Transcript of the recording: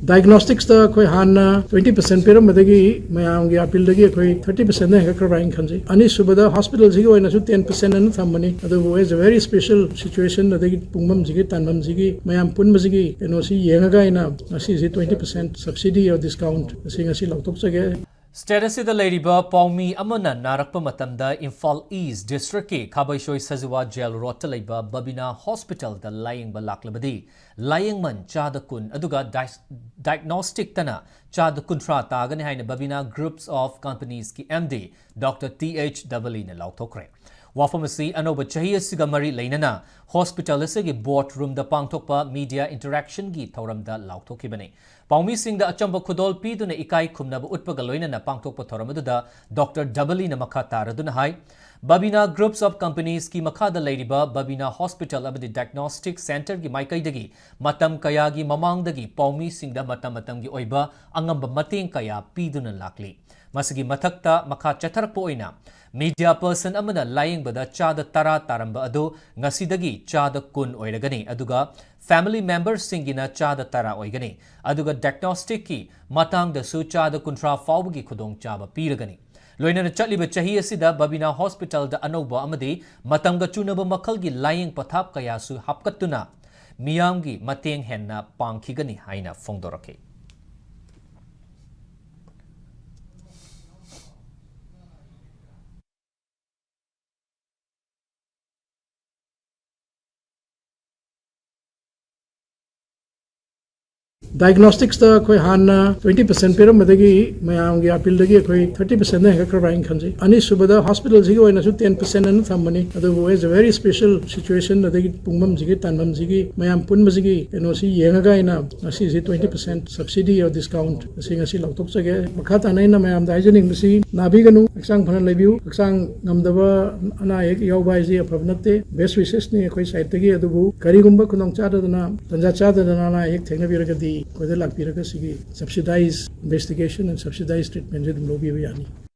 Diagnostics the koi hanna 20% peram madagi mayam gi appeal dagi koi 30% na hekra khanji ani subada hospital jigi oina su 10% an thamani adu is a very special situation adagi pungmam jigi tanmam jigi mayam punma jigi eno si yenga ina asi 20% subsidy or discount singa si lautok chage Status the Lady Ba Paumi Amana Narakpa Matamda Imphal East District Ki Khabaishoi Sazuwa Jail Rota Laiba Babina Hospital the Lying Balaklabadi Lying Man Chada Kun Aduga Diagnostic Tana Chada Kuntra Tagani Haina Babina Groups of Companies Ki MD Dr. T.H. Davalina Lautokre Wafamasi Anoba Chahia Sigamari Lainana Hospital Isagi Boardroom the Pangtokpa Media Interaction Gi Thoramda Lautokibani Paumi Singh the Achamba Kudol Piduna Ikai Kumnaba Utpagaloina na Pangtokpa Thoramada Dr. Davalina Makata Radunahai Babina Groups of Companies Ki Makada Ladyba Babina Hospital Abadi Diagnostics Center Gi Maikaidagi Matam Kayagi Mamangdagi Paumi Singh the Matam Gi Oiba Angamba Mating Kaya Piduna Lakli Masigi Matakta Maka Chatarpoina Media person amana lying bada chada tara taramba ado ngasidagi chada kun oiragani aduga family members singina chada tara oigani aduga diagnostic ki matang da su chada kuntra fawgi khudong chaba piragani loina chaliba chahi asida Babina Hospital da anoba amadi matanga chunaba makhalgi lying pathap kaya su hapkatuna miyamgi mateng henna pangkhigani haina fongdorake Diagnostics the koi hanna 20% peram madagi mayam gi appeal dagi koi 30% na hekra khanji ani subada hospital jigi oina su 10% an thamani adu is a very special situation adagi pungmam jigi tanmam jigi mayam punma jigi eno si yenga ina asi 20% subsidy or discount singa si lautok chage makhata naina mayam da hygienic si nabiganu aksang phana lebiu aksang ngamdaba ana ek yaubai ji apabnate best wishes ni koi side tagi adubu karigumba khunong chadana tanja chadana na ek thengna biragadi subsidized investigation and subsidized treatment.